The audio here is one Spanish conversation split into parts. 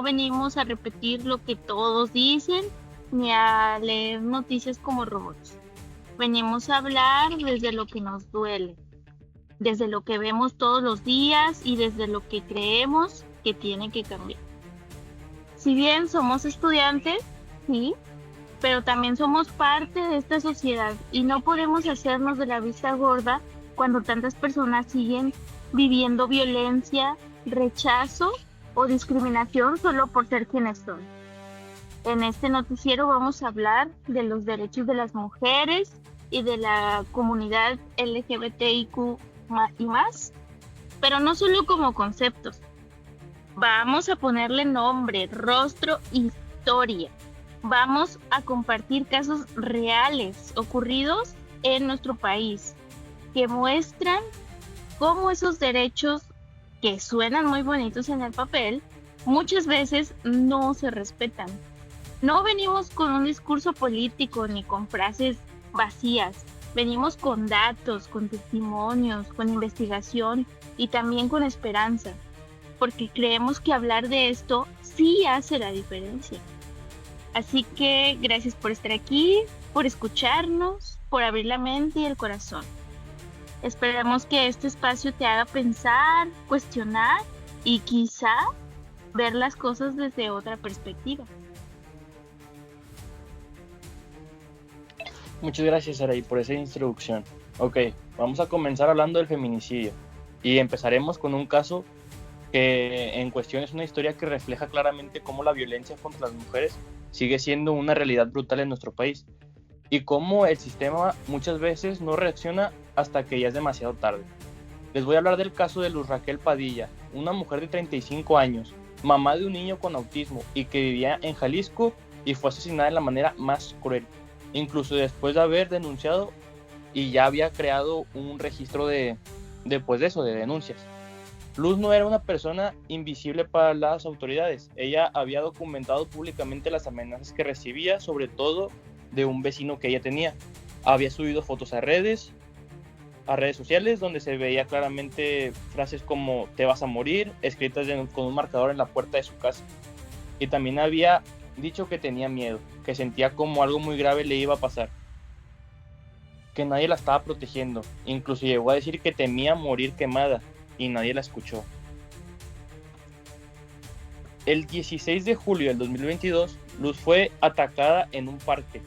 venimos a repetir lo que todos dicen ni a leer noticias como robots. Venimos a hablar desde lo que nos duele, desde lo que vemos todos los días y desde lo que creemos que tiene que cambiar. Si bien somos estudiantes, sí, pero también somos parte de esta sociedad y no podemos hacernos de la vista gorda cuando tantas personas siguen viviendo violencia, rechazo o discriminación solo por ser quienes son. En este noticiero vamos a hablar de los derechos de las mujeres y de la comunidad LGBTIQ y más, pero no solo como conceptos. Vamos a ponerle nombre, rostro, historia. Vamos a compartir casos reales ocurridos en nuestro país que muestran cómo esos derechos que suenan muy bonitos en el papel muchas veces no se respetan. No venimos con un discurso político ni con frases vacías. Venimos con datos, con testimonios, con investigación y también con esperanza, porque creemos que hablar de esto sí hace la diferencia. Así que gracias por estar aquí, por escucharnos, por abrir la mente y el corazón. Esperamos que este espacio te haga pensar, cuestionar y quizá ver las cosas desde otra perspectiva. Muchas gracias, Araí, por esa introducción. Ok, vamos a comenzar hablando del feminicidio y empezaremos con un caso que en cuestión es una historia que refleja claramente cómo la violencia contra las mujeres sigue siendo una realidad brutal en nuestro país y cómo el sistema muchas veces no reacciona hasta que ya es demasiado tarde. Les voy a hablar del caso de Luz Raquel Padilla, una mujer de 35 años, mamá de un niño con autismo y que vivía en Jalisco y fue asesinada de la manera más cruel, incluso después de haber denunciado y ya había creado un registro de denuncias. Luz no era una persona invisible para las autoridades. Ella había documentado públicamente las amenazas que recibía, sobre todo de un vecino que ella tenía. Había subido fotos a redes sociales donde se veía claramente frases como "te vas a morir", escritas con un marcador en la puerta de su casa. Y también había dicho que tenía miedo, que sentía como algo muy grave le iba a pasar, que nadie la estaba protegiendo. Incluso llegó a decir que temía morir quemada y nadie la escuchó. El 16 de julio del 2022, Luz fue atacada en un parque.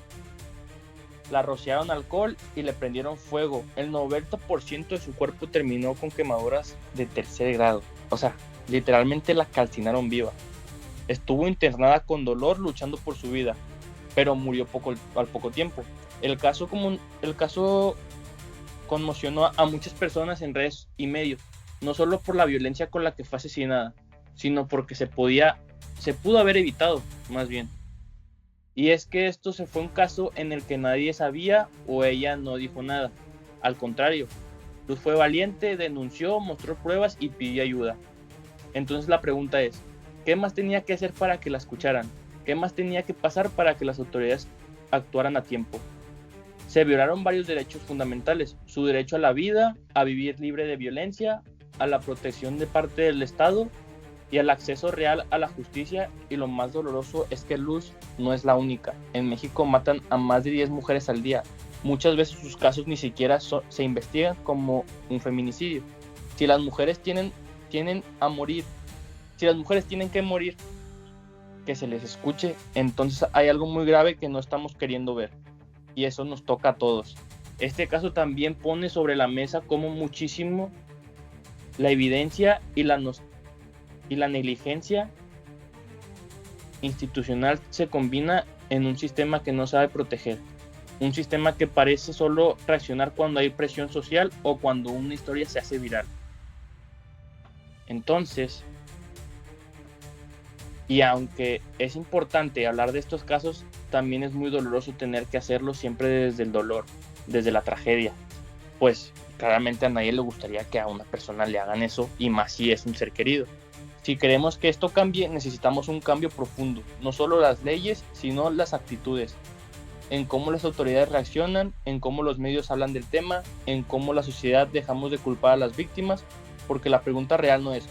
La rociaron alcohol y le prendieron fuego. El 90% de su cuerpo terminó con quemaduras de tercer grado. O sea, literalmente la calcinaron viva. Estuvo internada con dolor luchando por su vida, pero murió al poco tiempo. El caso conmocionó a muchas personas en redes y medios, no solo por la violencia con la que fue asesinada, sino porque se pudo haber evitado, más bien. Y es que esto se fue un caso en el que nadie sabía o ella no dijo nada. Al contrario, Luz fue valiente, denunció, mostró pruebas y pidió ayuda. Entonces la pregunta es, ¿qué más tenía que hacer para que la escucharan? ¿Qué más tenía que pasar para que las autoridades actuaran a tiempo? Se violaron varios derechos fundamentales: su derecho a la vida, a vivir libre de violencia, a la protección de parte del Estado y al acceso real a la justicia. Y lo más doloroso es que Luz no es la única. En México matan a más de 10 mujeres al día. Muchas veces sus casos ni siquiera se investigan como un feminicidio. Si las mujeres tienen que morir, que se les escuche, entonces hay algo muy grave que no estamos queriendo ver. Y eso nos toca a todos. Este caso también pone sobre la mesa cómo muchísimo la evidencia y la negligencia institucional se combina en un sistema que no sabe proteger. Un sistema que parece solo reaccionar cuando hay presión social o cuando una historia se hace viral. Entonces, y aunque es importante hablar de estos casos, también es muy doloroso tener que hacerlo siempre desde el dolor, desde la tragedia. Pues claramente a nadie le gustaría que a una persona le hagan eso, y más si es un ser querido. Si queremos que esto cambie, necesitamos un cambio profundo, no solo las leyes, sino las actitudes, en cómo las autoridades reaccionan, en cómo los medios hablan del tema, en cómo la sociedad dejamos de culpar a las víctimas, porque la pregunta real no es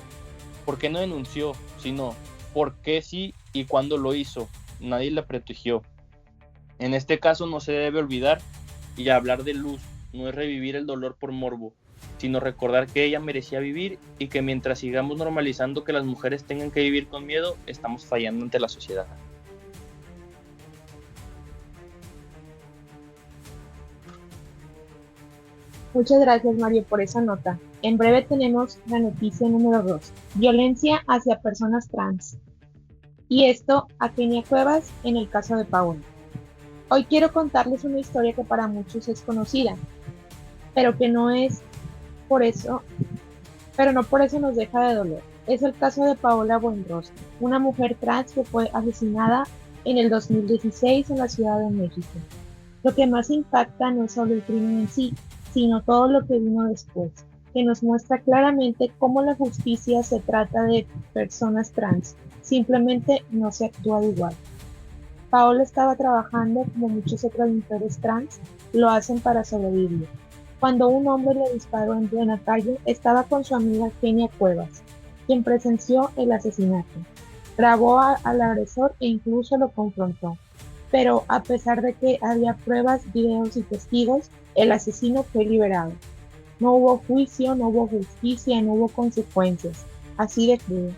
¿por qué no denunció?, sino por qué sí y cuándo lo hizo. Nadie la protegió. En este caso no se debe olvidar y hablar de Luz no es revivir el dolor por morbo, sino recordar que ella merecía vivir y que mientras sigamos normalizando que las mujeres tengan que vivir con miedo, estamos fallando ante la sociedad. Muchas gracias, Mario, por esa nota. En breve tenemos la noticia número 2: violencia hacia personas trans. Y esto a Kenia Cuevas en el caso de Paola. Hoy quiero contarles una historia que para muchos es conocida, pero que no es por eso, pero no por eso nos deja de dolor. Es el caso de Paola Buenrostro, una mujer trans que fue asesinada en el 2016 en la Ciudad de México. Lo que más impacta no es solo el crimen en sí, sino todo lo que vino después, que nos muestra claramente cómo la justicia se trata de personas trans, simplemente no se actúa igual. Paola estaba trabajando como muchas otras mujeres trans lo hacen para sobrevivir. Cuando un hombre le disparó en plena calle, estaba con su amiga Kenia Cuevas, quien presenció el asesinato. Grabó al agresor e incluso lo confrontó. Pero a pesar de que había pruebas, videos y testigos, el asesino fue liberado. No hubo juicio, no hubo justicia, no hubo consecuencias. Así de crudo.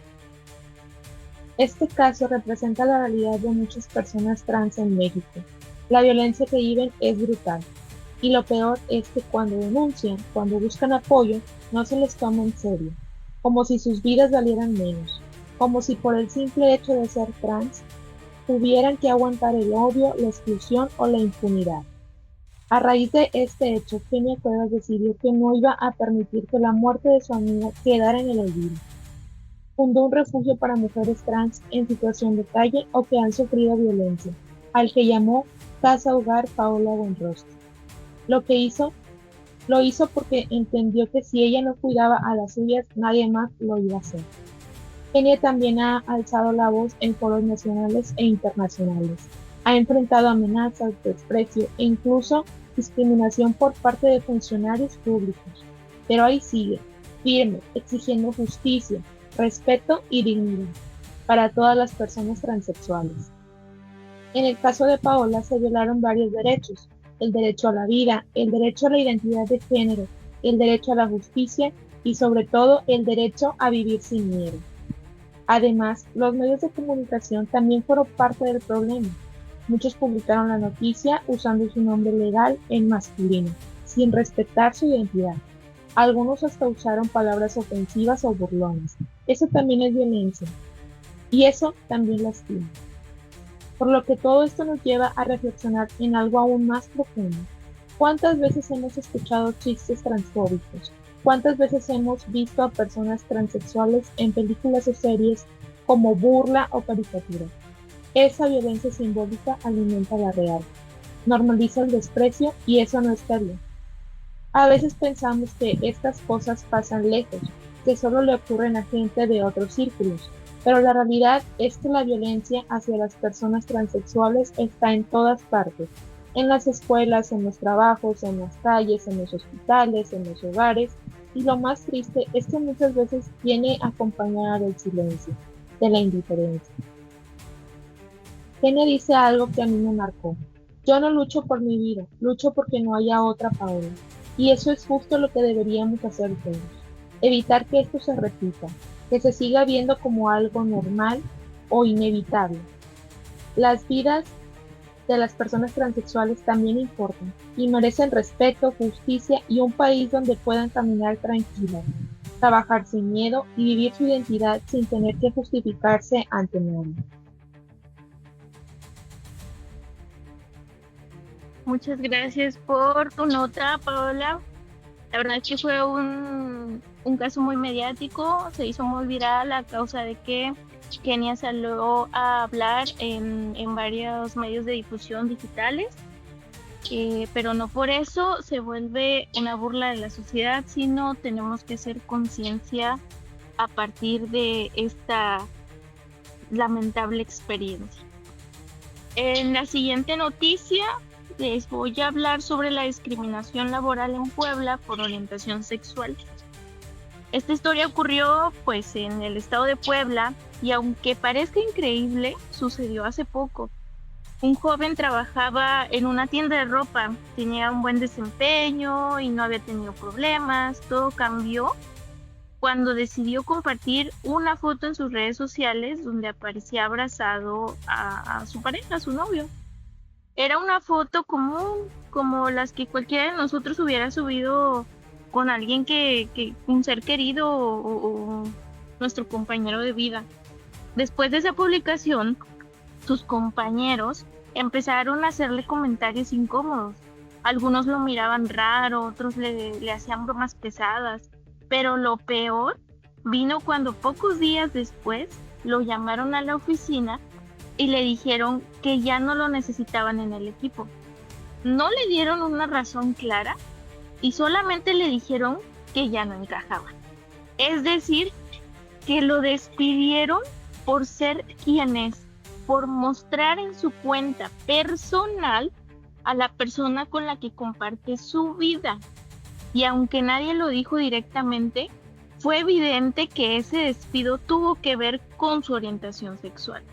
Este caso representa la realidad de muchas personas trans en México. La violencia que viven es brutal. Y lo peor es que cuando denuncian, cuando buscan apoyo, no se les toma en serio. Como si sus vidas valieran menos. Como si por el simple hecho de ser trans, tuvieran que aguantar el odio, la exclusión o la impunidad. A raíz de este hecho, Kenia Cuevas decidió que no iba a permitir que la muerte de su amiga quedara en el olvido. Fundó un refugio para mujeres trans en situación de calle o que han sufrido violencia, al que llamó Casa Hogar Paola Buenrostro. Lo hizo porque entendió que si ella no cuidaba a las suyas, nadie más lo iba a hacer. Kenia también ha alzado la voz en foros nacionales e internacionales. Ha enfrentado amenazas, desprecio e incluso discriminación por parte de funcionarios públicos. Pero ahí sigue, firme, exigiendo justicia, respeto y dignidad para todas las personas transexuales. En el caso de Paola se violaron varios derechos: el derecho a la vida, el derecho a la identidad de género, el derecho a la justicia y sobre todo el derecho a vivir sin miedo. Además, los medios de comunicación también fueron parte del problema. Muchos publicaron la noticia usando su nombre legal en masculino, sin respetar su identidad. Algunos hasta usaron palabras ofensivas o burlonas. Eso también es violencia. Y eso también lastima. Por lo que todo esto nos lleva a reflexionar en algo aún más profundo. ¿Cuántas veces hemos escuchado chistes transfóbicos? ¿Cuántas veces hemos visto a personas transexuales en películas o series como burla o caricatura? Esa violencia simbólica alimenta la real, normaliza el desprecio y eso no está bien. A veces pensamos que estas cosas pasan lejos, que solo le ocurren a gente de otros círculos, pero la realidad es que la violencia hacia las personas transexuales está en todas partes, en las escuelas, en los trabajos, en las calles, en los hospitales, en los hogares, y lo más triste es que muchas veces viene acompañada del silencio, de la indiferencia. Kenia dice algo que a mí me marcó: yo no lucho por mi vida, lucho porque no haya otra Paola. Y eso es justo lo que deberíamos hacer todos, evitar que esto se repita, que se siga viendo como algo normal o inevitable. Las vidas de las personas transexuales también importan y merecen respeto, justicia y un país donde puedan caminar tranquilas, trabajar sin miedo y vivir su identidad sin tener que justificarse ante nadie. Muchas gracias por tu nota, Paola. La verdad es que fue un caso muy mediático, se hizo muy viral a causa de que Kenia salió a hablar en varios medios de difusión digitales, pero no por eso se vuelve una burla de la sociedad, sino tenemos que hacer conciencia a partir de esta lamentable experiencia. En la siguiente noticia les voy a hablar sobre la discriminación laboral en Puebla por orientación sexual. Esta historia ocurrió pues en el estado de Puebla Y aunque parezca increíble, sucedió hace poco. Un joven trabajaba en una tienda de ropa, tenía un buen desempeño y no había tenido problemas. Todo cambió cuando decidió compartir una foto en sus redes sociales donde aparecía abrazado a su pareja, a su novio. Era una foto común, como las que cualquiera de nosotros hubiera subido con alguien un ser querido o nuestro compañero de vida. Después de esa publicación, sus compañeros empezaron a hacerle comentarios incómodos. Algunos lo miraban raro, otros le hacían bromas pesadas, pero lo peor vino cuando pocos días después lo llamaron a la oficina y le dijeron que ya no lo necesitaban en el equipo. No le dieron una razón clara y solamente le dijeron que ya no encajaba. Es decir, que lo despidieron por ser quien es, por mostrar en su cuenta personal a la persona con la que comparte su vida. Y aunque nadie lo dijo directamente, fue evidente que ese despido tuvo que ver con su orientación sexual.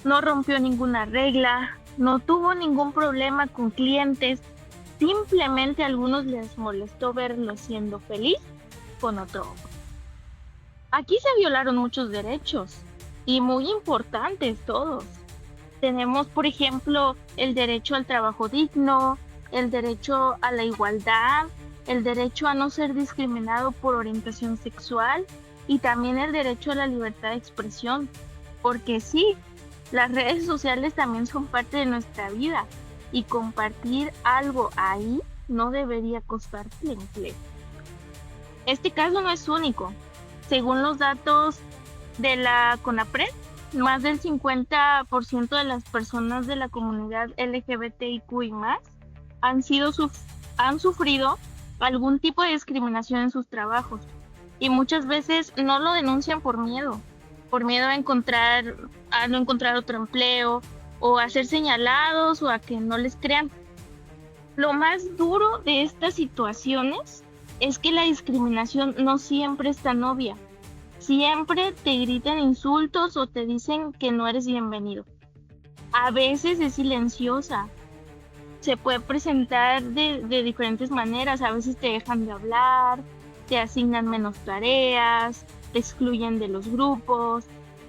No rompió ninguna regla, no tuvo ningún problema con clientes, simplemente a algunos les molestó verlo siendo feliz con otro hombre. Aquí se violaron muchos derechos y muy importantes todos. Tenemos, por ejemplo, el derecho al trabajo digno, el derecho a la igualdad, el derecho a no ser discriminado por orientación sexual y también el derecho a la libertad de expresión. Porque sí, las redes sociales también son parte de nuestra vida y compartir algo ahí no debería costarte el empleo. Este caso no es único. Según los datos de la CONAPRED, más del 50% de las personas de la comunidad LGBTIQI+ han sufrido algún tipo de discriminación en sus trabajos y muchas veces no lo denuncian por miedo a no encontrar otro empleo o a ser señalados o a que no les crean. Lo más duro de estas situaciones es que la discriminación no siempre es tan obvia. Siempre te gritan insultos o te dicen que no eres bienvenido. A veces es silenciosa. Se puede presentar de diferentes maneras. A veces te dejan de hablar, te asignan menos tareas, te excluyen de los grupos,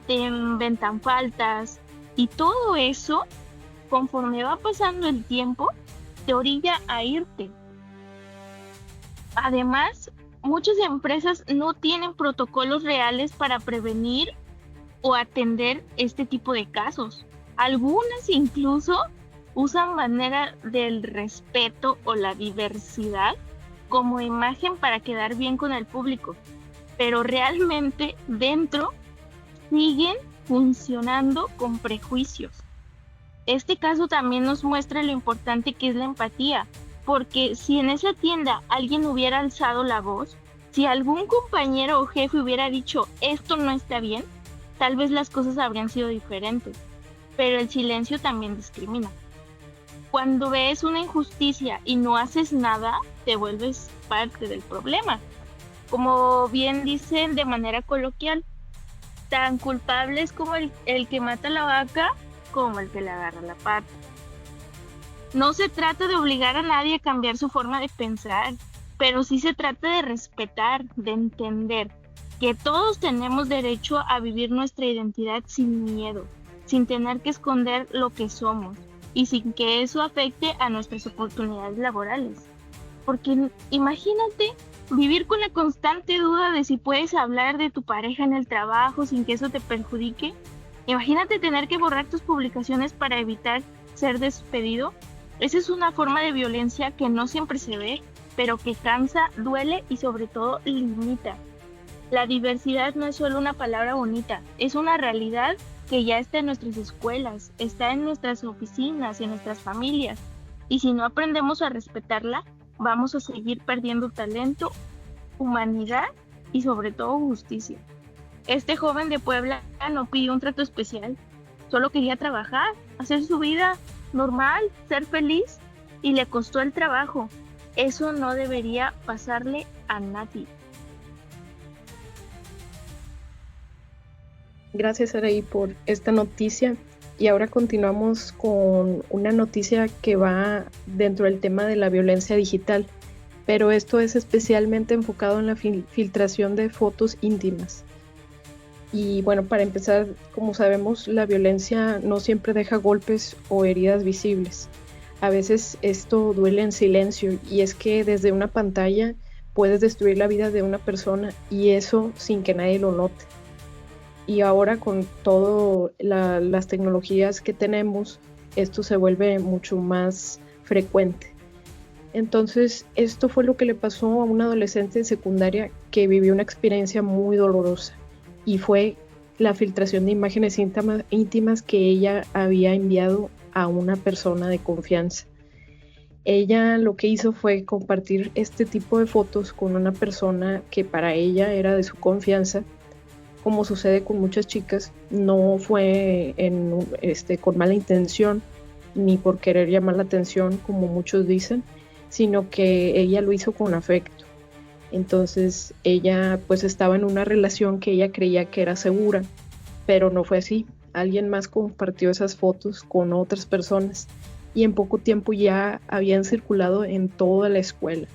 te inventan faltas. Y todo eso, conforme va pasando el tiempo, te orilla a irte. Además, muchas empresas no tienen protocolos reales para prevenir o atender este tipo de casos. Algunas incluso usan manera del respeto o la diversidad como imagen para quedar bien con el público, pero realmente dentro siguen funcionando con prejuicios. Este caso también nos muestra lo importante que es la empatía, porque si en esa tienda alguien hubiera alzado la voz, si algún compañero o jefe hubiera dicho esto no está bien, tal vez las cosas habrían sido diferentes, pero el silencio también discrimina. Cuando ves una injusticia y no haces nada, te vuelves parte del problema. Como bien dicen de manera coloquial, tan culpable es como el que mata a la vaca como el que le agarra la pata. No se trata de obligar a nadie a cambiar su forma de pensar, pero sí se trata de respetar, de entender que todos tenemos derecho a vivir nuestra identidad sin miedo, sin tener que esconder lo que somos y sin que eso afecte a nuestras oportunidades laborales. Porque imagínate vivir con la constante duda de si puedes hablar de tu pareja en el trabajo sin que eso te perjudique. Imagínate tener que borrar tus publicaciones para evitar ser despedido. Esa es una forma de violencia que no siempre se ve, pero que cansa, duele y sobre todo limita. La diversidad no es solo una palabra bonita, es una realidad que ya está en nuestras escuelas, está en nuestras oficinas, en nuestras familias. Y si no aprendemos a respetarla, vamos a seguir perdiendo talento, humanidad y sobre todo justicia. Este joven de Puebla no pidió un trato especial, solo quería trabajar, hacer su vida normal, ser feliz y le costó el trabajo. Eso no debería pasarle a nadie. Gracias, Araí, por esta noticia. Y ahora continuamos con una noticia que va dentro del tema de la violencia digital, pero esto es especialmente enfocado en la filtración de fotos íntimas. Y bueno, para empezar, como sabemos, la violencia no siempre deja golpes o heridas visibles. A veces esto duele en silencio, y es que desde una pantalla puedes destruir la vida de una persona, y eso sin que nadie lo note. Y ahora con todas las tecnologías que tenemos, esto se vuelve mucho más frecuente. Entonces, esto fue lo que le pasó a una adolescente de secundaria que vivió una experiencia muy dolorosa, y fue la filtración de imágenes íntimas que ella había enviado a una persona de confianza. Ella lo que hizo fue compartir este tipo de fotos con una persona que para ella era de su confianza. Como sucede con muchas chicas, no fue con mala intención ni por querer llamar la atención, como muchos dicen, sino que ella lo hizo con afecto. Entonces ella pues estaba en una relación que ella creía que era segura, pero no fue así. Alguien más compartió esas fotos con otras personas, y en poco tiempo ya habían circulado en toda la escuela.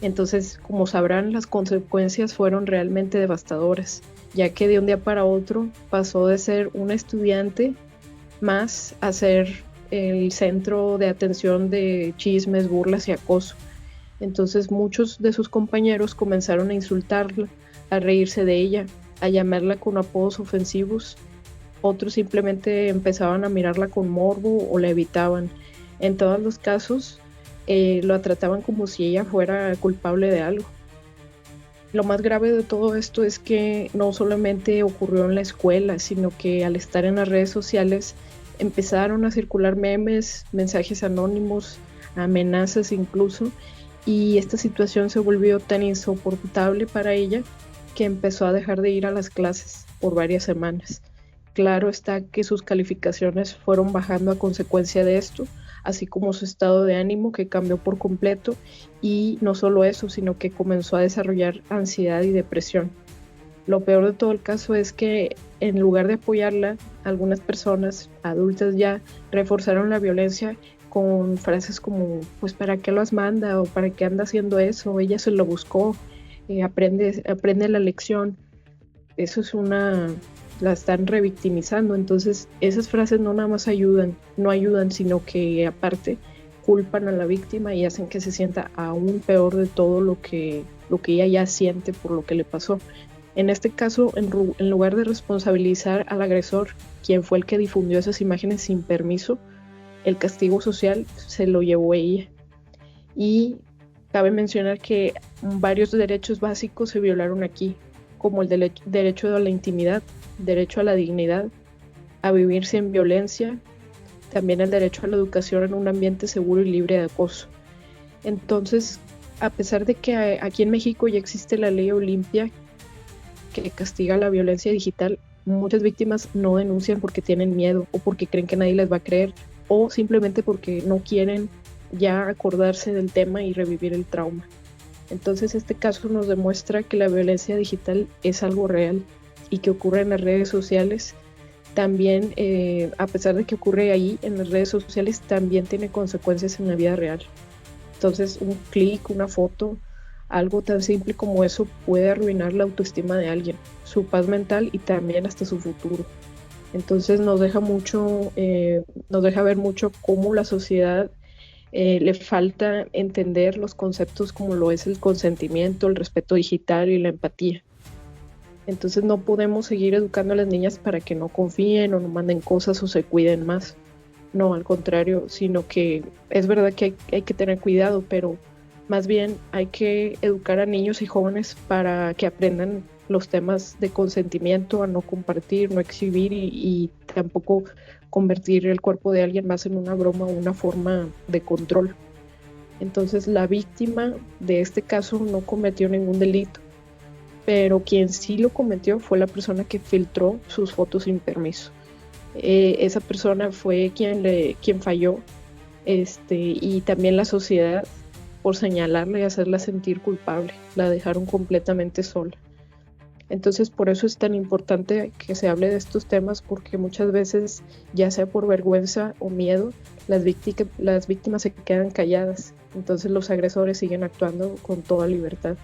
Entonces, como sabrán, las consecuencias fueron realmente devastadoras, ya que de un día para otro pasó de ser una estudiante más a ser el centro de atención de chismes, burlas y acoso. Entonces muchos de sus compañeros comenzaron a insultarla, a reírse de ella, a llamarla con apodos ofensivos. Otros simplemente empezaban a mirarla con morbo o la evitaban. En todos los casos, lo trataban como si ella fuera culpable de algo. Lo más grave de todo esto es que no solamente ocurrió en la escuela, sino que al estar en las redes sociales empezaron a circular memes, mensajes anónimos, amenazas incluso, y esta situación se volvió tan insoportable para ella que empezó a dejar de ir a las clases por varias semanas. Claro está que sus calificaciones fueron bajando a consecuencia de esto, así como su estado de ánimo, que cambió por completo, y no solo eso, sino que comenzó a desarrollar ansiedad y depresión. Lo peor de todo el caso es que en lugar de apoyarla, algunas personas adultas ya reforzaron la violencia con frases como, pues ¿para qué las manda? O ¿para qué anda haciendo eso? Ella se lo buscó, aprende la lección. Eso es la están revictimizando. Entonces esas frases no nada más no ayudan, sino que aparte culpan a la víctima y hacen que se sienta aún peor de todo lo que ella ya siente por lo que le pasó. En este caso, en lugar de responsabilizar al agresor, quien fue el que difundió esas imágenes sin permiso, el castigo social se lo llevó ella. Y cabe mencionar que varios derechos básicos se violaron aquí, como el derecho a la intimidad, derecho a la dignidad, a vivir sin violencia, también el derecho a la educación en un ambiente seguro y libre de acoso. Entonces, a pesar de que aquí en México ya existe la ley Olimpia que castiga la violencia digital, muchas víctimas no denuncian porque tienen miedo o porque creen que nadie les va a creer o simplemente porque no quieren ya acordarse del tema y revivir el trauma. Entonces este caso nos demuestra que la violencia digital es algo real y que ocurre en las redes sociales. También, a pesar de que ocurre ahí en las redes sociales, también tiene consecuencias en la vida real. Entonces un clic, una foto, algo tan simple como eso puede arruinar la autoestima de alguien, su paz mental y también hasta su futuro. Entonces nos deja ver mucho cómo la sociedad le falta entender los conceptos como lo es el consentimiento, el respeto digital y la empatía. Entonces no podemos seguir educando a las niñas para que no confíen o no manden cosas o se cuiden más. No, al contrario, sino que es verdad que hay que tener cuidado, pero más bien hay que educar a niños y jóvenes para que aprendan los temas de consentimiento, a no compartir, no exhibir y tampoco convertir el cuerpo de alguien más en una broma o una forma de control. Entonces la víctima de este caso no cometió ningún delito, pero quien sí lo cometió fue la persona que filtró sus fotos sin permiso. Esa persona fue quien falló, y también la sociedad por señalarla y hacerla sentir culpable. La dejaron completamente sola. Entonces, por eso es tan importante que se hable de estos temas, porque muchas veces, ya sea por vergüenza o miedo, las víctimas se quedan calladas. Entonces, los agresores siguen actuando con toda libertad.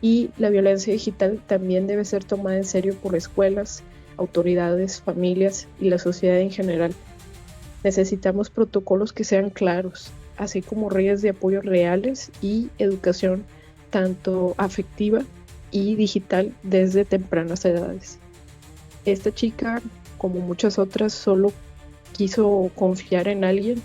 Y la violencia digital también debe ser tomada en serio por escuelas, autoridades, familias y la sociedad en general. Necesitamos protocolos que sean claros, así como redes de apoyo reales y educación tanto afectiva y digital desde tempranas edades. Esta chica, como muchas otras, solo quiso confiar en alguien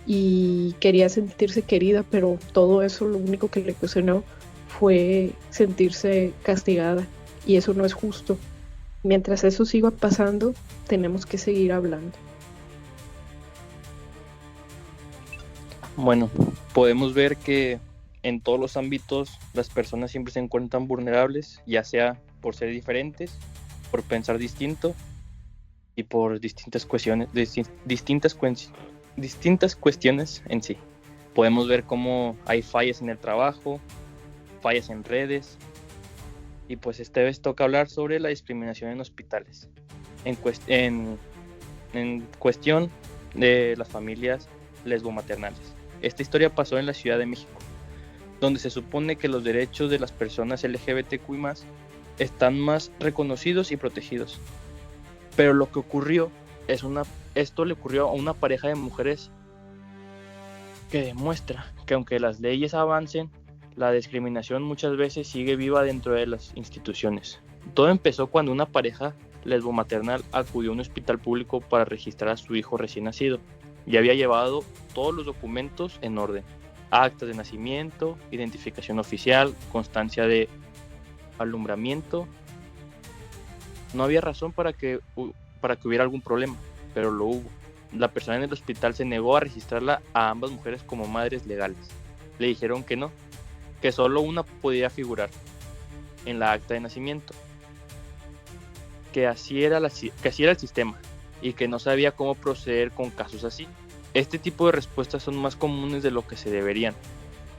y quería sentirse querida, pero todo eso lo único que le ocasionó fue sentirse castigada, y eso no es justo. Mientras eso siga pasando, tenemos que seguir hablando. Bueno, podemos ver que en todos los ámbitos las personas siempre se encuentran vulnerables, ya sea por ser diferentes, por pensar distinto y por distintas cuestiones en sí. Podemos ver cómo hay fallas en el trabajo, fallas en redes, y pues esta vez toca hablar sobre la discriminación en hospitales, en cuestión de las familias lesbomaternales. Esta historia pasó en la Ciudad de México, donde se supone que los derechos de las personas LGBTQI+ están más reconocidos y protegidos. Pero lo que ocurrió esto le ocurrió a una pareja de mujeres que demuestra que aunque las leyes avancen, la discriminación muchas veces sigue viva dentro de las instituciones. Todo empezó cuando una pareja lesbomaternal acudió a un hospital público para registrar a su hijo recién nacido y había llevado todos los documentos en orden: actas de nacimiento, identificación oficial, constancia de alumbramiento. No había razón para que hubiera algún problema, pero lo hubo. La persona en el hospital se negó a registrarla a ambas mujeres como madres legales. Le dijeron que no, que solo una podía figurar en la acta de nacimiento, que así era el sistema y que no sabía cómo proceder con casos así. Este tipo de respuestas son más comunes de lo que se deberían.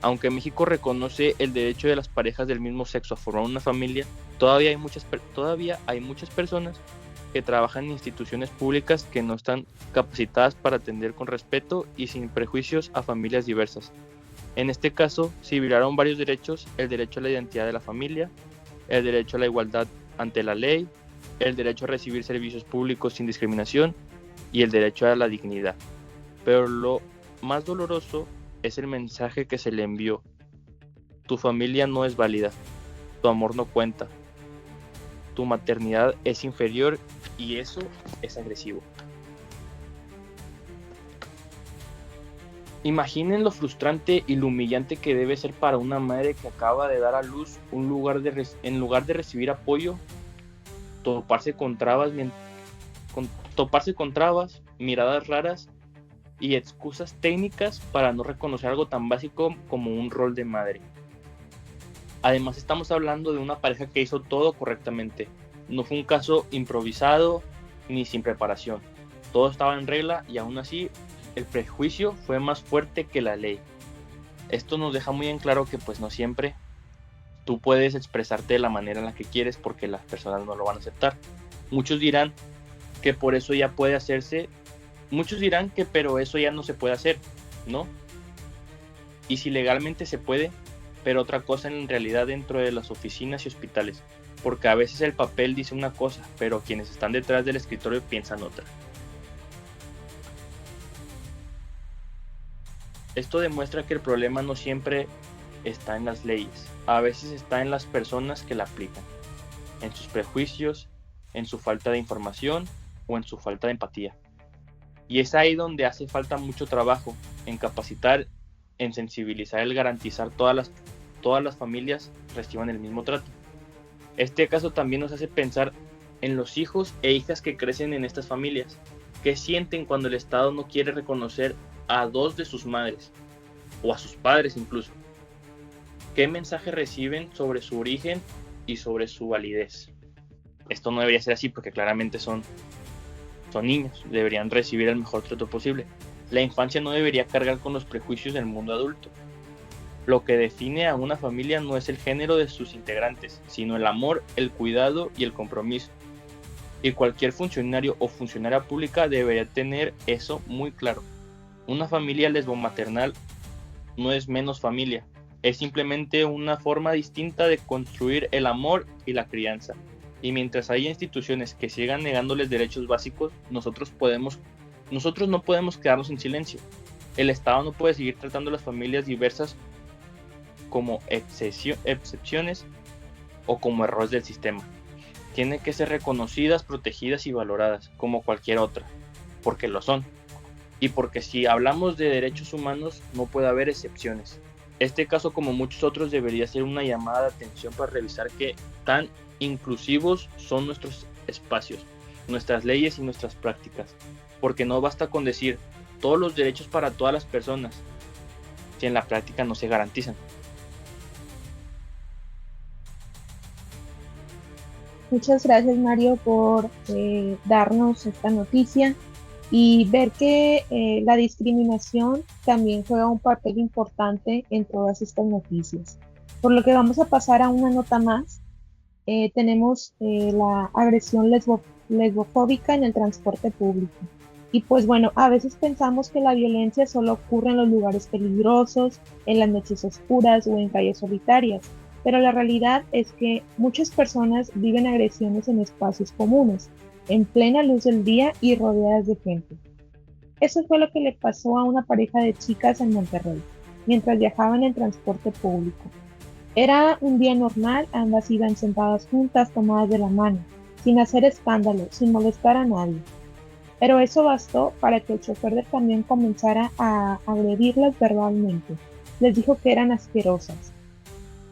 Aunque México reconoce el derecho de las parejas del mismo sexo a formar una familia, todavía hay muchas personas que trabajan en instituciones públicas que no están capacitadas para atender con respeto y sin prejuicios a familias diversas. En este caso, se violaron varios derechos: el derecho a la identidad de la familia, el derecho a la igualdad ante la ley, el derecho a recibir servicios públicos sin discriminación y el derecho a la dignidad. Pero lo más doloroso es el mensaje que se le envió: tu familia no es válida, tu amor no cuenta, tu maternidad es inferior, y eso es agresivo. Imaginen lo frustrante y lo humillante que debe ser para una madre que acaba de dar a luz en lugar de recibir apoyo, toparse con trabas, miradas raras y excusas técnicas para no reconocer algo tan básico como un rol de madre. Además, estamos hablando de una pareja que hizo todo correctamente. No fue un caso improvisado ni sin preparación. Todo estaba en regla y aún así el prejuicio fue más fuerte que la ley. Esto nos deja muy en claro que pues no siempre tú puedes expresarte de la manera en la que quieres, porque las personas no lo van a aceptar. Muchos dirán que por eso ya puede hacerse, muchos dirán que pero eso ya no se puede hacer, ¿no? Y si legalmente se puede, pero otra cosa en realidad dentro de las oficinas y hospitales, porque a veces el papel dice una cosa, pero quienes están detrás del escritorio piensan otra. Esto demuestra que el problema no siempre está en las leyes, a veces está en las personas que la aplican, en sus prejuicios, en su falta de información o en su falta de empatía. Y es ahí donde hace falta mucho trabajo, en capacitar, en sensibilizar, el garantizar todas las familias reciban el mismo trato. Este caso también nos hace pensar en los hijos e hijas que crecen en estas familias. ¿Qué sienten cuando el Estado no quiere reconocer a dos de sus madres o a sus padres incluso? ¿Qué mensaje reciben sobre su origen y sobre su validez? Esto no debería ser así, porque claramente son niños, deberían recibir el mejor trato posible. La infancia no debería cargar con los prejuicios del mundo adulto. Lo que define a una familia no es el género de sus integrantes, sino el amor, el cuidado y el compromiso. Y cualquier funcionario o funcionaria pública debería tener eso muy claro. Una familia lesbomaternal no es menos familia, es simplemente una forma distinta de construir el amor y la crianza. Y mientras haya instituciones que sigan negándoles derechos básicos, nosotros no podemos quedarnos en silencio. El Estado no puede seguir tratando a las familias diversas como excepciones o como errores del sistema. Tienen que ser reconocidas, protegidas y valoradas como cualquier otra, porque lo son. Y porque si hablamos de derechos humanos no puede haber excepciones. Este caso, como muchos otros, debería ser una llamada de atención para revisar qué tan inclusivos son nuestros espacios, nuestras leyes y nuestras prácticas. Porque no basta con decir todos los derechos para todas las personas si en la práctica no se garantizan. Muchas gracias, Mario, por darnos esta noticia y ver que la discriminación también juega un papel importante en todas estas noticias. Por lo que vamos a pasar a una nota más. Tenemos la agresión lesbofóbica en el transporte público. Y pues bueno, a veces pensamos que la violencia solo ocurre en los lugares peligrosos, en las noches oscuras o en calles solitarias, pero la realidad es que muchas personas viven agresiones en espacios comunes, en plena luz del día y rodeadas de gente. Eso fue lo que le pasó a una pareja de chicas en Monterrey, mientras viajaban en transporte público. Era un día normal, ambas iban sentadas juntas, tomadas de la mano, sin hacer escándalo, sin molestar a nadie. Pero eso bastó para que el chofer del camión comenzara a agredirlas verbalmente. Les dijo que eran asquerosas,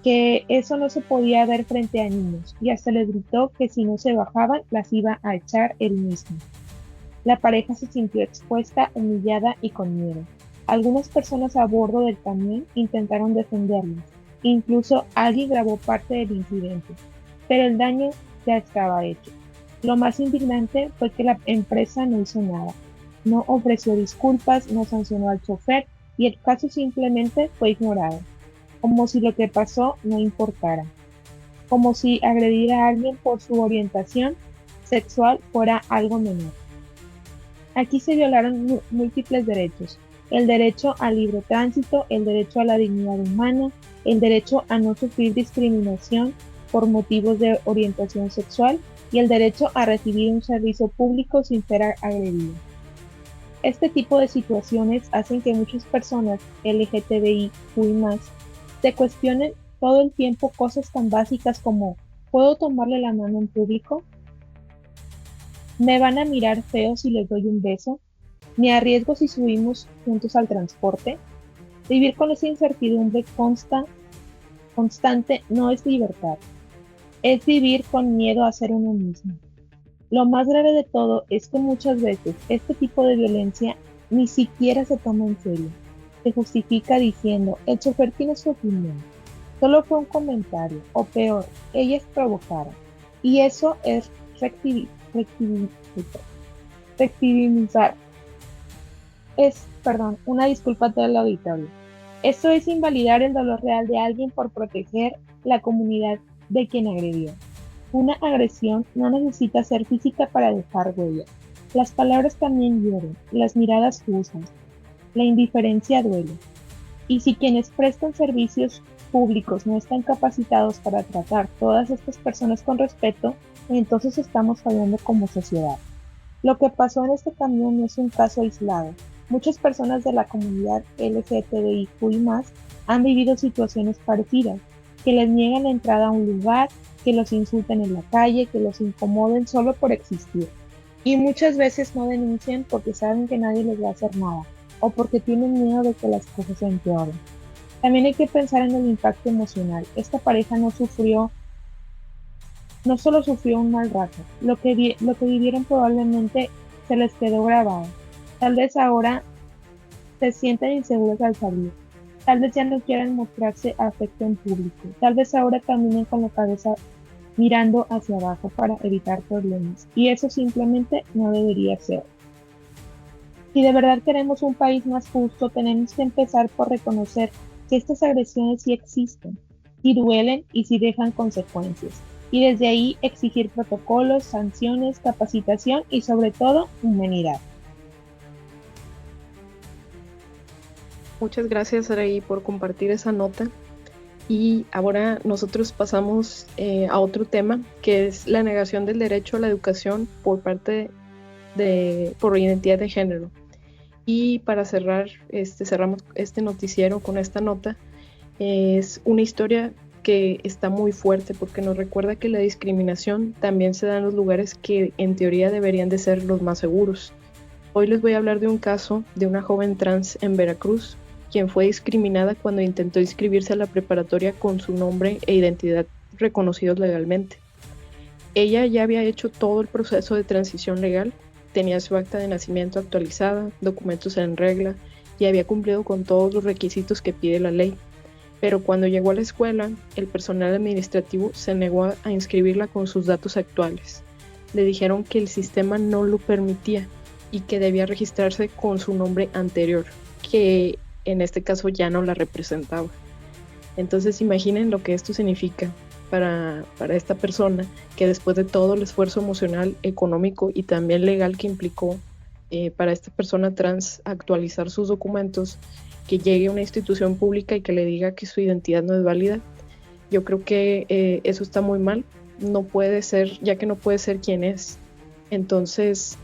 que eso no se podía ver frente a niños, y hasta les gritó que si no se bajaban, las iba a echar él mismo. La pareja se sintió expuesta, humillada y con miedo. Algunas personas a bordo del camión intentaron defenderlas. Incluso alguien grabó parte del incidente, pero el daño ya estaba hecho. Lo más indignante fue que la empresa no hizo nada, no ofreció disculpas, no sancionó al chofer y el caso simplemente fue ignorado, como si lo que pasó no importara, como si agredir a alguien por su orientación sexual fuera algo menor. Aquí se violaron múltiples derechos: el derecho al libre tránsito, el derecho a la dignidad humana, el derecho a no sufrir discriminación por motivos de orientación sexual y el derecho a recibir un servicio público sin ser agredido. Este tipo de situaciones hacen que muchas personas LGTBIQ+, se cuestionen todo el tiempo cosas tan básicas como: ¿puedo tomarle la mano en público? ¿Me van a mirar feo si les doy un beso? ¿Me arriesgo si subimos juntos al transporte? Vivir con esa incertidumbre constante no es libertad, es vivir con miedo a ser uno mismo. Lo más grave de todo es que muchas veces este tipo de violencia ni siquiera se toma en serio. Se justifica diciendo: el chofer tiene su opinión, solo fue un comentario, o peor, ellas provocaron. Y eso es rectivimizar. Una disculpa a todo el auditorio. Esto es invalidar el dolor real de alguien por proteger la comunidad de quien agredió. Una agresión no necesita ser física para dejar huella. Las palabras también hieren, las miradas juzgan, la indiferencia duele. Y si quienes prestan servicios públicos no están capacitados para tratar todas estas personas con respeto, entonces estamos fallando como sociedad. Lo que pasó en este camión no es un caso aislado. Muchas personas de la comunidad LGTBIQ+, han vivido situaciones parecidas, que les niegan la entrada a un lugar, que los insulten en la calle, que los incomoden solo por existir. Y muchas veces no denuncian porque saben que nadie les va a hacer nada, o porque tienen miedo de que las cosas se empeoren. También hay que pensar en el impacto emocional. Esta pareja no solo sufrió un mal rato, lo que vivieron probablemente se les quedó grabado. Tal vez ahora se sientan inseguros al salir. Tal vez ya no quieran mostrarse afecto en público. Tal vez ahora caminen con la cabeza mirando hacia abajo para evitar problemas. Y eso simplemente no debería ser. Si de verdad queremos un país más justo, tenemos que empezar por reconocer que estas agresiones sí existen, sí duelen y sí dejan consecuencias. Y desde ahí exigir protocolos, sanciones, capacitación y sobre todo humanidad. Muchas gracias, Saraí, por compartir esa nota. Y ahora nosotros pasamos a otro tema, que es la negación del derecho a la educación por identidad de género. Y para cerramos este noticiero con esta nota. Es una historia que está muy fuerte porque nos recuerda que la discriminación también se da en los lugares que en teoría deberían de ser los más seguros. Hoy les voy a hablar de un caso de una joven trans en Veracruz, quien fue discriminada cuando intentó inscribirse a la preparatoria con su nombre e identidad reconocidos legalmente. Ella ya había hecho todo el proceso de transición legal, tenía su acta de nacimiento actualizada, documentos en regla y había cumplido con todos los requisitos que pide la ley. Pero cuando llegó a la escuela, el personal administrativo se negó a inscribirla con sus datos actuales. Le dijeron que el sistema no lo permitía y que debía registrarse con su nombre anterior, que en este caso ya no la representaba. Entonces imaginen lo que esto significa para esta persona, que después de todo el esfuerzo emocional, económico y también legal que implicó para esta persona trans actualizar sus documentos, que llegue a una institución pública y que le diga que su identidad no es válida. Yo creo que eso está muy mal, no puede ser, ya que no puede ser quien es. Entonces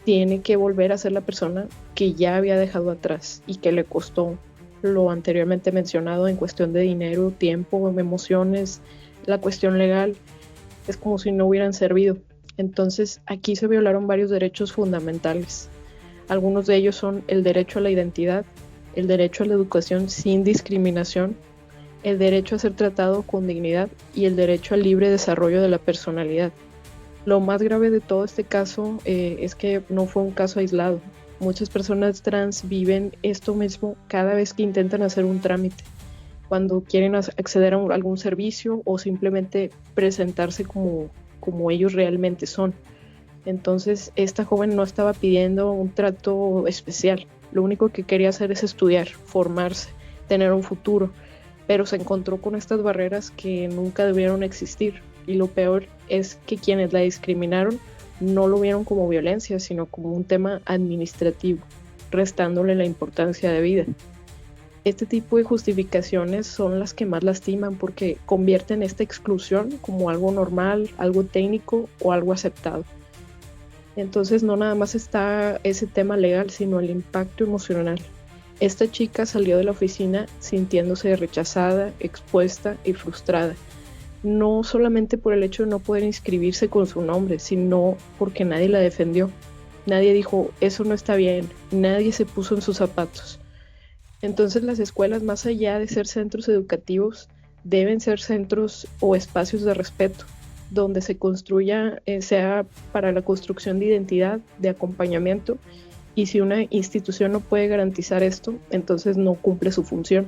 tiene que volver a ser la persona que ya había dejado atrás y que le costó lo anteriormente mencionado en cuestión de dinero, tiempo, emociones, la cuestión legal. Es como si no hubieran servido. Entonces aquí se violaron varios derechos fundamentales. Algunos de ellos son el derecho a la identidad, el derecho a la educación sin discriminación, el derecho a ser tratado con dignidad y el derecho al libre desarrollo de la personalidad. Lo más grave de todo este caso es que no fue un caso aislado. Muchas personas trans viven esto mismo cada vez que intentan hacer un trámite, cuando quieren acceder a algún servicio o simplemente presentarse como ellos realmente son. Entonces, esta joven no estaba pidiendo un trato especial. Lo único que quería hacer es estudiar, formarse, tener un futuro, pero se encontró con estas barreras que nunca debieron existir. Y lo peor es que quienes la discriminaron no lo vieron como violencia, sino como un tema administrativo, restándole la importancia de vida. Este tipo de justificaciones son las que más lastiman porque convierten esta exclusión como algo normal, algo técnico o algo aceptado. Entonces no nada más está ese tema legal, sino el impacto emocional. Esta chica salió de la oficina sintiéndose rechazada, expuesta y frustrada. No solamente por el hecho de no poder inscribirse con su nombre, sino porque nadie la defendió. Nadie dijo, eso no está bien, nadie se puso en sus zapatos. Entonces las escuelas, más allá de ser centros educativos, deben ser centros o espacios de respeto, donde se construya, sea para la construcción de identidad, de acompañamiento, y si una institución no puede garantizar esto, entonces no cumple su función.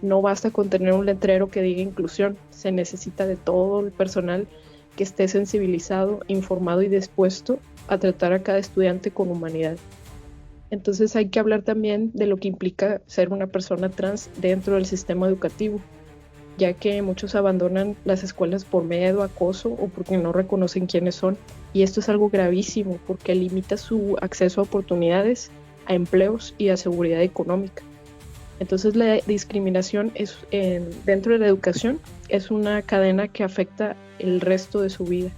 No basta con tener un letrero que diga inclusión, se necesita de todo el personal que esté sensibilizado, informado y dispuesto a tratar a cada estudiante con humanidad. Entonces hay que hablar también de lo que implica ser una persona trans dentro del sistema educativo, ya que muchos abandonan las escuelas por miedo, acoso o porque no reconocen quiénes son. Y esto es algo gravísimo porque limita su acceso a oportunidades, a empleos y a seguridad económica. Entonces la discriminación dentro de la educación es una cadena que afecta el resto de su vida.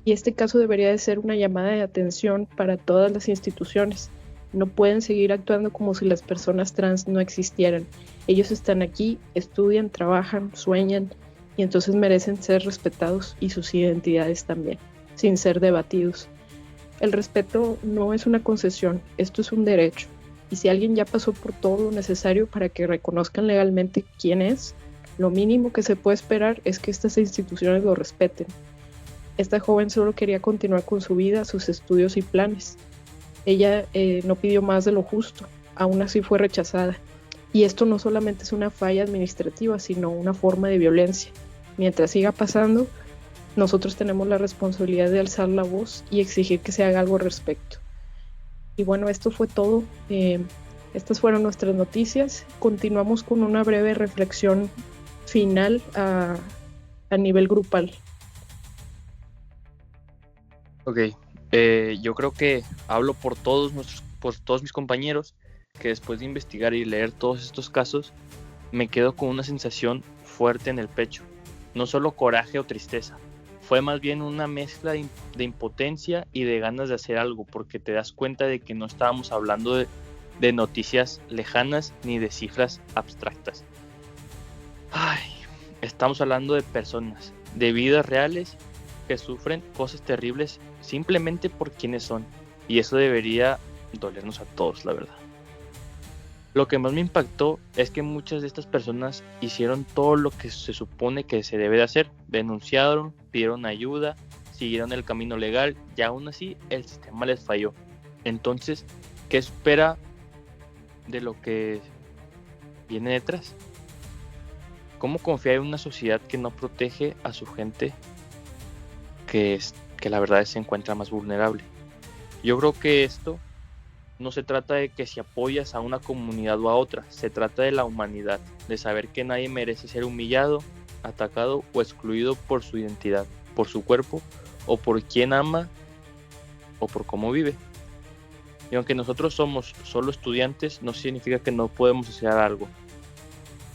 Y este caso debería de ser una llamada de atención para todas las instituciones. No pueden seguir actuando como si las personas trans no existieran. Ellos están aquí, estudian, trabajan, sueñan y entonces merecen ser respetados y sus identidades también, sin ser debatidos. El respeto no es una concesión, esto es un derecho. Y si alguien ya pasó por todo lo necesario para que reconozcan legalmente quién es, lo mínimo que se puede esperar es que estas instituciones lo respeten. Esta joven solo quería continuar con su vida, sus estudios y planes. Ella no pidió más de lo justo, aún así fue rechazada. Y esto no solamente es una falla administrativa, sino una forma de violencia. Mientras siga pasando, nosotros tenemos la responsabilidad de alzar la voz y exigir que se haga algo al respecto. Y bueno, esto fue todo. estas fueron nuestras noticias. Continuamos con una breve reflexión final a nivel grupal. Ok, yo creo que hablo por todos mis compañeros, que después de investigar y leer todos estos casos, me quedo con una sensación fuerte en el pecho. No solo coraje o tristeza, fue más bien una mezcla de impotencia y de ganas de hacer algo, porque te das cuenta de que no estábamos hablando de noticias lejanas ni de cifras abstractas. Estamos hablando de personas, de vidas reales que sufren cosas terribles simplemente por quienes son, y eso debería dolernos a todos, la verdad. Lo que más me impactó es que muchas de estas personas hicieron todo lo que se supone que se debe de hacer. Denunciaron, pidieron ayuda, siguieron el camino legal y aún así el sistema les falló. Entonces, ¿qué espera de lo que viene detrás? ¿Cómo confiar en una sociedad que no protege a su gente, que la verdad se encuentra más vulnerable? Yo creo que esto no se trata de que si apoyas a una comunidad o a otra, se trata de la humanidad, de saber que nadie merece ser humillado, atacado o excluido por su identidad, por su cuerpo o por quien ama o por cómo vive. Y aunque nosotros somos solo estudiantes, no significa que no podemos hacer algo.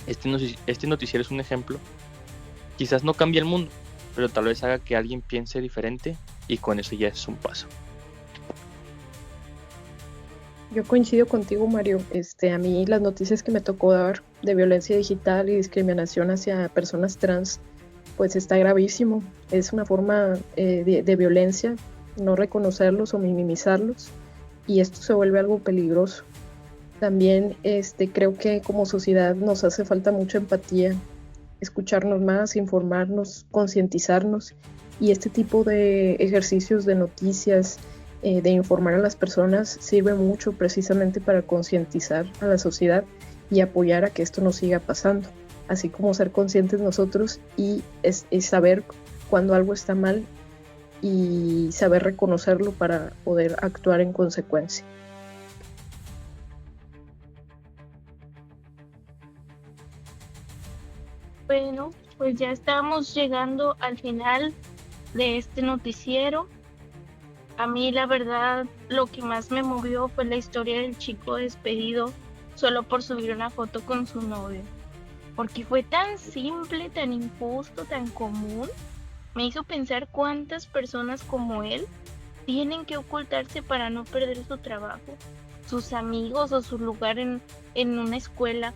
Este noticiero es un ejemplo. Quizás no cambie el mundo, pero tal vez haga que alguien piense diferente, y con eso ya es un paso. Yo coincido contigo, Mario. A mí las noticias que me tocó dar de violencia digital y discriminación hacia personas trans, pues está gravísimo. Es una forma de violencia, no reconocerlos o minimizarlos, y esto se vuelve algo peligroso. También creo que como sociedad nos hace falta mucha empatía, escucharnos más, informarnos, concientizarnos, y este tipo de ejercicios de noticias, de informar a las personas, sirve mucho precisamente para concientizar a la sociedad y apoyar a que esto no siga pasando, así como ser conscientes nosotros y saber cuando algo está mal y saber reconocerlo para poder actuar en consecuencia. Bueno, pues ya estamos llegando al final de este noticiero. A mí la verdad lo que más me movió fue la historia del chico despedido solo por subir una foto con su novio, porque fue tan simple, tan injusto, tan común. Me hizo pensar cuántas personas como él tienen que ocultarse para no perder su trabajo, sus amigos o su lugar en una escuela,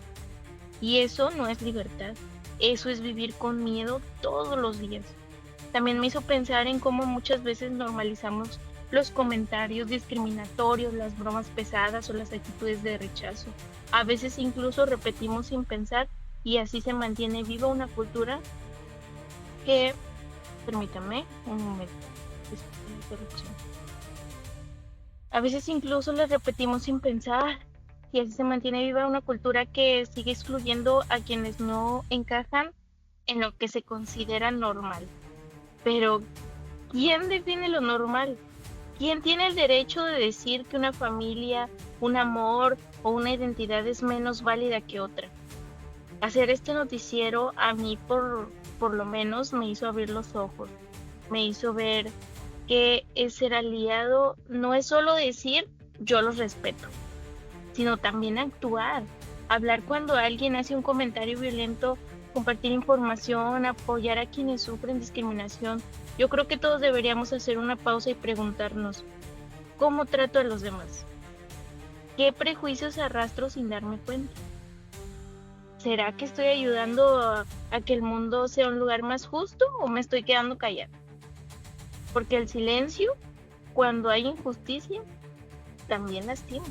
y eso no es libertad, eso es vivir con miedo todos los días. También me hizo pensar en cómo muchas veces normalizamos los comentarios discriminatorios, las bromas pesadas o las actitudes de rechazo. A veces incluso repetimos sin pensar, y así se mantiene viva una cultura que... Permítame un momento. A veces incluso les repetimos sin pensar, y así se mantiene viva una cultura que sigue excluyendo a quienes no encajan en lo que se considera normal. Pero, ¿quién define lo normal? ¿Quién tiene el derecho de decir que una familia, un amor o una identidad es menos válida que otra? Hacer este noticiero a mí por lo menos me hizo abrir los ojos, me hizo ver que ser aliado no es solo decir yo los respeto, sino también actuar, hablar cuando alguien hace un comentario violento, compartir información, apoyar a quienes sufren discriminación. Yo creo que todos deberíamos hacer una pausa y preguntarnos, ¿cómo trato a los demás? ¿Qué prejuicios arrastro sin darme cuenta? ¿Será que estoy ayudando a que el mundo sea un lugar más justo o me estoy quedando callada? Porque el silencio, cuando hay injusticia, también lastima.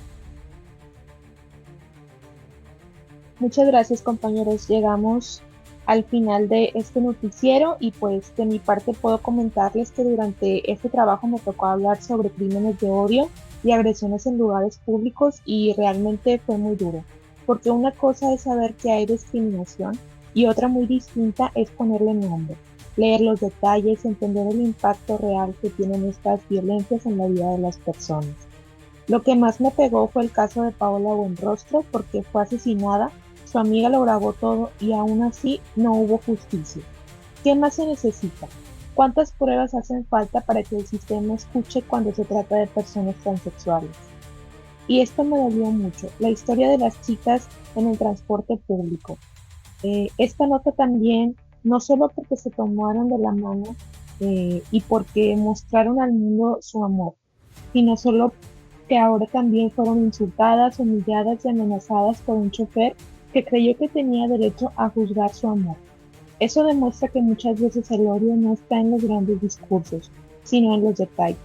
Muchas gracias, compañeros. Llegamos al final de este noticiero y pues de mi parte puedo comentarles que durante este trabajo me tocó hablar sobre crímenes de odio y agresiones en lugares públicos, y realmente fue muy duro, porque una cosa es saber que hay discriminación y otra muy distinta es ponerle nombre, leer los detalles, entender el impacto real que tienen estas violencias en la vida de las personas. Lo que más me pegó fue el caso de Paola Buenrostro porque fue asesinada, su amiga lo grabó todo y aún así no hubo justicia. ¿Qué más se necesita? ¿Cuántas pruebas hacen falta para que el sistema escuche cuando se trata de personas transexuales? Y esto me dolió mucho, la historia de las chicas en el transporte público. Esta nota también, no solo porque se tomaron de la mano y porque mostraron al mundo su amor, sino solo que ahora también fueron insultadas, humilladas y amenazadas por un chofer que creyó que tenía derecho a juzgar su amor. Eso demuestra que muchas veces el odio no está en los grandes discursos, sino en los detalles,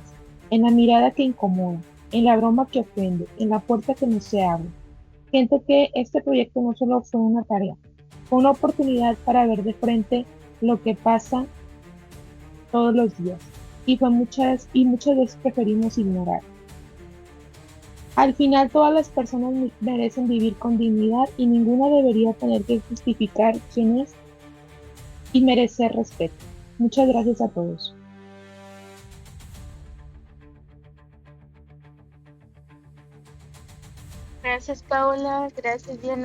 en la mirada que incomoda, en la broma que ofende, en la puerta que no se abre. Siento que este proyecto no solo fue una tarea, fue una oportunidad para ver de frente lo que pasa todos los días y muchas veces preferimos ignorar. Al final todas las personas merecen vivir con dignidad y ninguna debería tener que justificar quién es y merecer respeto. Muchas gracias a todos. Gracias, Paola. Gracias, Diana.